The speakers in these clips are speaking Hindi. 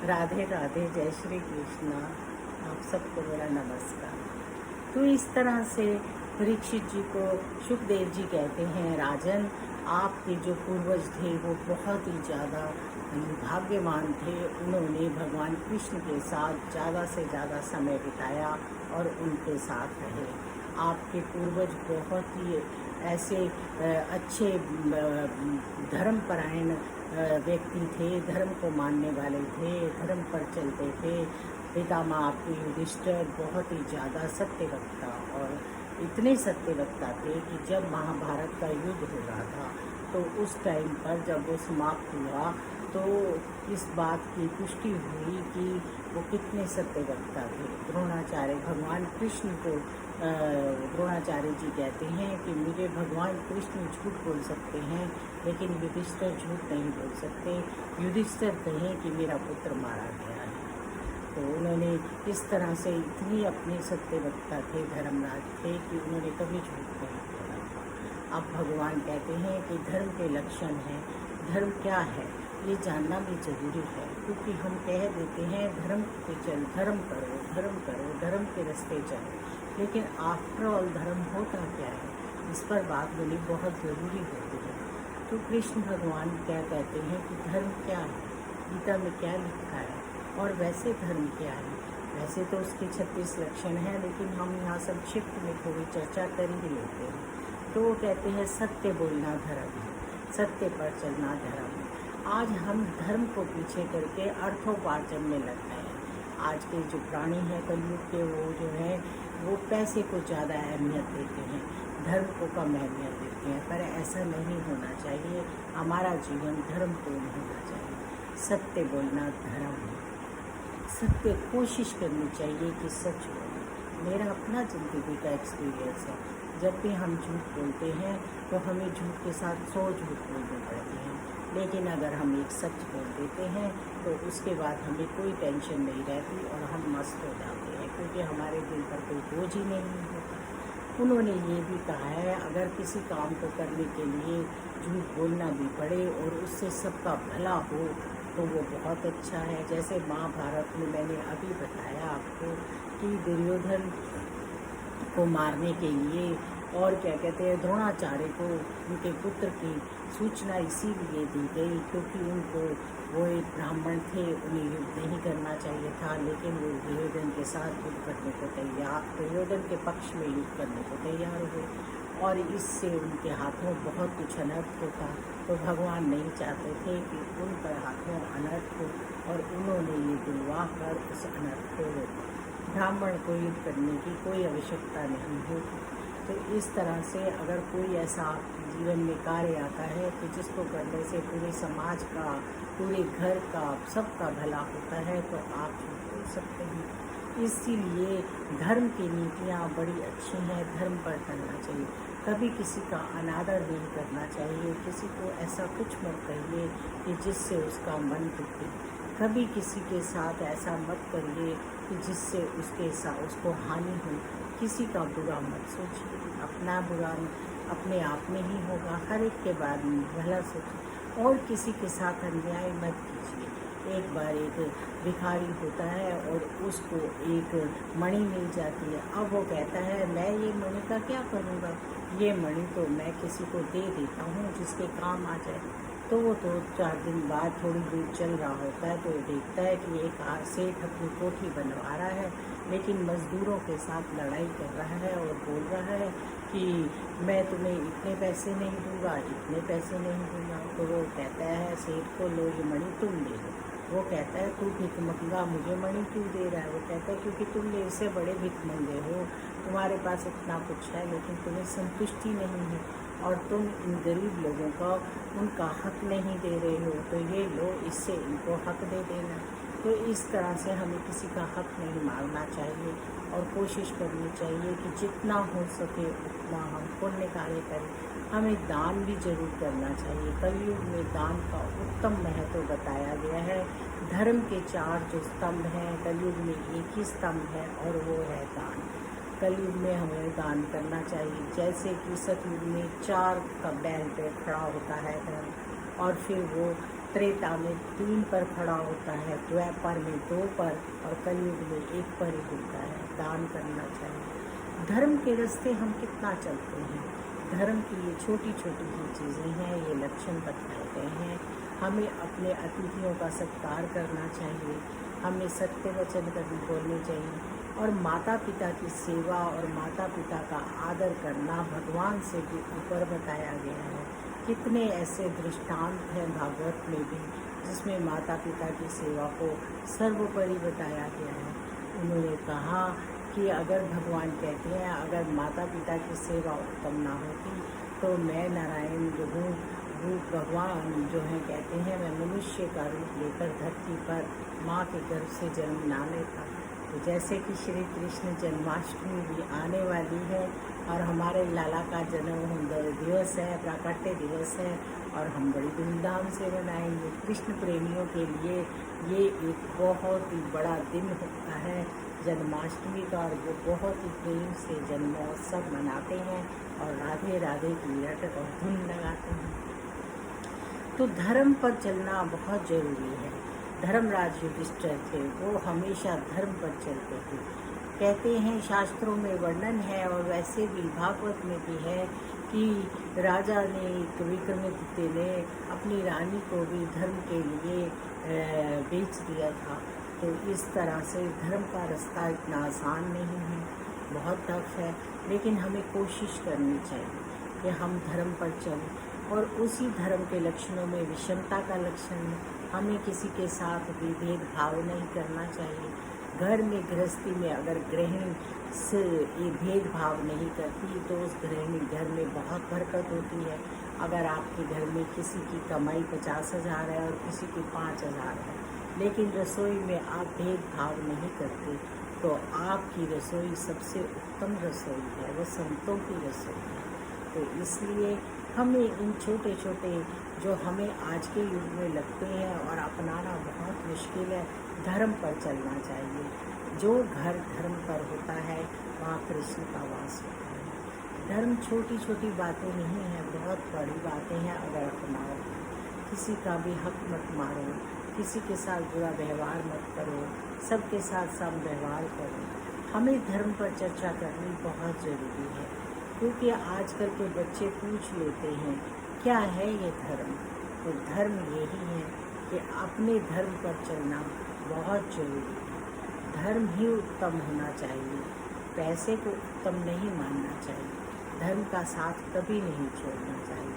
राधे राधे, जय श्री कृष्णा। आप सबको मेरा नमस्कार। तो इस तरह से परीक्षित जी को सुखदेव जी कहते हैं, राजन, आपके जो पूर्वज थे वो बहुत ही ज़्यादा भाग्यवान थे। उन्होंने भगवान कृष्ण के साथ ज़्यादा से ज़्यादा समय बिताया और उनके साथ रहे। आपके पूर्वज बहुत ही ऐसे अच्छे धर्मपरायण व्यक्ति थे, धर्म को मानने वाले थे, धर्म पर चलते थे। पितामह आपके युधिष्ठिर बहुत ही ज़्यादा सत्यवक्ता और इतने सत्यवक्ता थे कि जब महाभारत का युद्ध हो रहा था तो उस टाइम पर जब वो समाप्त हुआ तो इस बात की पुष्टि हुई कि वो कितने सत्यवक्ता थे। द्रोणाचार्य भगवान कृष्ण को द्रोणाचार्य जी कहते हैं कि मुझे भगवान कृष्ण झूठ बोल सकते हैं लेकिन युधिष्ठिर झूठ नहीं बोल सकते। युधिष्ठिर कहें कि मेरा पुत्र मारा गया है। तो उन्होंने इस तरह से इतनी अपने सत्यवक्ता थे, धर्मराज थे कि उन्होंने कभी झूठ नहीं बोला। अब भगवान कहते हैं कि धर्म के लक्षण हैं। धर्म क्या है ये जानना भी जरूरी है, क्योंकि हम कह देते हैं धर्म पे चल, धर्म करो, धर्म करो, धर्म के रास्ते चलो, लेकिन आफ्टर ऑल धर्म होता क्या है, इस पर बात बोली बहुत ज़रूरी होती है। तो कृष्ण भगवान क्या कहते हैं कि धर्म क्या है, गीता में क्या लिखा है और वैसे धर्म क्या है। वैसे तो उसके 36 लक्षण हैं, लेकिन हम यहाँ संक्षिप्त में थोड़ी चर्चा कर ही लेते हैं। तो वो कहते हैं सत्य बोलना धर्म है, सत्य पर चलना धर्म है। आज हम धर्म को पीछे करके अर्थोपार्जन में लग गए हैं। आज के जो प्राणी हैं कलयुग के, वो जो है वो पैसे को ज़्यादा अहमियत देते हैं, धर्म को कम अहमियत देते हैं। पर ऐसा नहीं होना चाहिए। हमारा जीवन धर्मपूर्ण होना चाहिए। सत्य बोलना धर्म है। सत्य कोशिश करनी चाहिए कि सच बोले। मेरा अपना ज़िंदगी का एक्सपीरियंस है। जब भी हम झूठ बोलते हैं तो हमें झूठ के साथ 100 झूठ बोलने पड़ते हैं, लेकिन अगर हम एक सच बोल देते हैं तो उसके बाद हमें कोई टेंशन नहीं रहती और हम मस्त हो जाते हैं, क्योंकि हमारे दिल पर कोई बोझ ही नहीं होता। उन्होंने ये भी कहा है, अगर किसी काम को करने के लिए झूठ बोलना भी पड़े और उससे सबका भला हो तो वो बहुत अच्छा है। जैसे महाभारत में मैंने अभी बताया आपको कि दुर्योधन को मारने के लिए और क्या कहते हैं द्रोणाचार्य को उनके पुत्र की सूचना इसीलिए दी गई क्योंकि उनको, वो एक ब्राह्मण थे, उन्हें युद्ध नहीं करना चाहिए था, लेकिन वो दुर्योधन के साथ युद्ध करने को तैयार, दुर्योधन के पक्ष में युद्ध करने को तैयार हुए और इससे उनके हाथों बहुत कुछ अनर्थ होता। तो भगवान नहीं चाहते थे कि उनके हाथों अनर्थ हो और उन्होंने ये दिलवा कर उस अनर्थ को रोका। ब्राह्मण को युद्ध करने की कोई आवश्यकता नहीं होती। तो इस तरह से अगर कोई ऐसा जीवन में कार्य आता है कि जिसको करने से पूरे समाज का, पूरे घर का, सबका भला होता है, तो आप झूठ बोल सकते हैं। इसीलिए धर्म की नीतियाँ बड़ी अच्छी हैं, धर्म पर चलना चाहिए। कभी किसी का अनादर नहीं करना चाहिए, किसी को ऐसा कुछ मत कहिए कि जिससे उसका मन दुखे। कभी किसी के साथ ऐसा मत करिए कि जिससे उसके साथ उसको हानि हो। किसी का बुरा मत सोचिए, अपना बुरा अपने आप में ही होगा, हर एक के बारे में भला सोचिए और किसी के साथ अन्याय मत कीजिए। एक बार एक भिखारी होता है और उसको एक मणि मिल जाती है। अब वो कहता है मैं ये मणि का क्या करूँगा, ये मणि तो मैं किसी को दे देता हूँ जिसके काम आ जाए। तो वो 2-4 दिन बाद थोड़ी दूर चल रहा होता है तो देखता है कि एक सेठ अपनी कोठी बनवा रहा है, लेकिन मज़दूरों के साथ लड़ाई कर रहा है और बोल रहा है कि मैं तुम्हें इतने पैसे नहीं दूंगा, इतने पैसे नहीं दूंगा। तो वो कहता है सेठ को, लो ये मणि तुम ले लो। वो कहता है तू भिखमंगा मुझे मणि क्यों दे रहा है। वो कहता है क्योंकि तुम मेरे से बड़े भिखमंगे हो, तुम्हारे पास इतना कुछ है लेकिन तुम्हें संतुष्टि नहीं है और तुम इन गरीब लोगों का उनका हक नहीं दे रहे हो, तो ये लो इससे इनको हक दे देना। तो इस तरह से हमें किसी का हक नहीं मांगना चाहिए और कोशिश करनी चाहिए कि जितना हो सके उतना हम पुण्य कार्य करें। हमें दान भी जरूर करना चाहिए। कलयुग में दान का उत्तम महत्व बताया गया है। धर्म के 4 जो स्तंभ हैं, कलयुग में एक ही स्तंभ है और वो है दान। कलयुग में हमें दान करना चाहिए। जैसे कि सतयुग में 4 का बैल पे खड़ा होता है धर्म और फिर वो त्रेता में 3 पर खड़ा होता है, द्वापर में 2 पर और कलयुग में 1 पर ही होता है। दान करना चाहिए। धर्म के रास्ते हम कितना चलते हैं, धर्म की ये छोटी छोटी ही चीज़ें हैं, ये लक्षण बताए गए हैं। हमें अपने अतिथियों का सत्कार करना चाहिए, हमें सत्य वचन कभी बोलने चाहिए, और माता पिता की सेवा और माता पिता का आदर करना भगवान से भी ऊपर बताया गया है। कितने ऐसे दृष्टांत हैं भागवत में भी जिसमें माता पिता की सेवा को सर्वोपरि बताया गया है। उन्होंने कहा कि अगर भगवान कहते हैं अगर माता पिता की सेवा उत्तम ना होती तो मैं नारायण जो हूँ वो भगवान जो है कहते हैं मैं मनुष्य का रूप लेकर धरती पर माँ के गर्भ से जन्म ना लेता। तो जैसे कि श्री कृष्ण जन्माष्टमी भी आने वाली है और हमारे लाला का जन्म दिवस है, प्राकट्य दिवस है, और हम बड़ी धूमधाम से मनाएंगे। कृष्ण प्रेमियों के लिए ये एक बहुत ही बड़ा दिन होता है जन्माष्टमी का, और वो बहुत ही प्रेम से जन्मोत्सव मनाते हैं और राधे राधे की रट और धुन लगाते हैं। तो धर्म पर चलना बहुत ज़रूरी है। धर्मराज युधिष्ठिर थे, वो हमेशा धर्म पर चलते थे। कहते हैं शास्त्रों में वर्णन है और वैसे भी भागवत में भी है कि राजा ने विक्रमादित्य ने अपनी रानी को भी धर्म के लिए बेच दिया था। तो इस तरह से धर्म का रास्ता इतना आसान नहीं है, बहुत टफ है, लेकिन हमें कोशिश करनी चाहिए कि हम धर्म पर चलें। और उसी धर्म के लक्षणों में विषमता का लक्षण है, हमें किसी के साथ भी भेदभाव नहीं करना चाहिए। घर में गृहस्थी में अगर गृहिणी से ये भेदभाव नहीं करती तो उस गृहिणी घर में बहुत बरकत होती है। अगर आपके घर में किसी की कमाई 50,000 है और किसी की 5,000 है, लेकिन रसोई में आप भेदभाव नहीं करते तो आपकी रसोई सबसे उत्तम रसोई है, वो संतों की रसोई है। तो इसलिए हमें इन छोटे छोटे जो हमें आज के युग में लगते हैं और अपनाना बहुत मुश्किल है, धर्म पर चलना चाहिए। जो घर धर्म पर होता है वहाँ कृष्ण का वास होता है। धर्म छोटी छोटी बातें नहीं हैं, बहुत बड़ी बातें हैं। अगर अपनाओ, किसी का भी हक मत मारो, किसी के साथ बुरा व्यवहार मत करो, सबके साथ सम व्यवहार करो। हमें धर्म पर चर्चा करनी बहुत ज़रूरी है, क्योंकि आजकल के बच्चे पूछ लेते हैं क्या है ये धर्म। तो धर्म यही है कि अपने धर्म पर चलना बहुत ज़रूरी है। धर्म ही उत्तम होना चाहिए, पैसे को उत्तम नहीं मानना चाहिए, धर्म का साथ कभी नहीं छोड़ना चाहिए,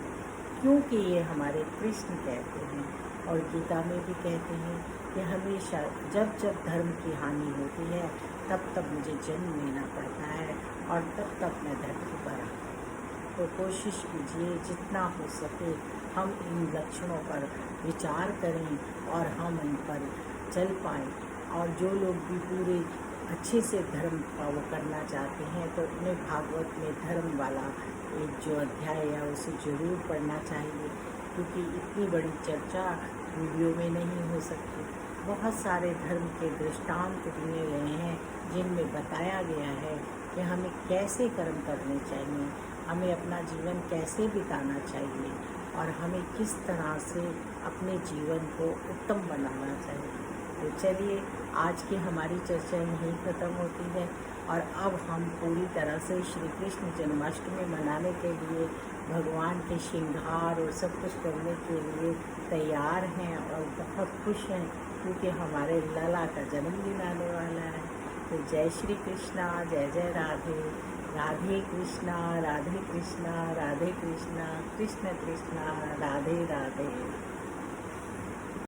क्योंकि ये हमारे कृष्ण कहते हैं और गीता में भी कहते हैं कि हमेशा जब जब धर्म की हानि होती है तब तब मुझे जन्म लेना पड़ता है और तब तक मैं धरती पर आता हूँ। तो कोशिश कीजिए जितना हो सके हम इन लक्षणों पर विचार करें और हम उन पर चल पाएँ। और जो लोग भी पूरे अच्छे से धर्म का वो करना चाहते हैं तो उन्हें भागवत में धर्म वाला एक जो अध्याय है उसे ज़रूर पढ़ना चाहिए, क्योंकि इतनी बड़ी चर्चा वीडियो में नहीं हो सकती। बहुत सारे धर्म के दृष्टांत दिए गए हैं जिनमें बताया गया है कि हमें कैसे कर्म करने चाहिए, हमें अपना जीवन कैसे बिताना चाहिए और हमें किस तरह से अपने जीवन को उत्तम बनाना चाहिए। तो चलिए आज की हमारी चर्चा यहीं ख़त्म होती है और अब हम पूरी तरह से श्री कृष्ण जन्माष्टमी मनाने के लिए भगवान के श्रृंगार और सब कुछ करने के लिए तैयार हैं और बहुत खुश हैं, क्योंकि हमारे लाला का जन्मदिन आने वाला है। तो जय श्री कृष्णा, जय जय राधे, राधे कृष्णा, राधे कृष्णा, राधे कृष्णा, कृष्ण कृष्णा, राधे राधे।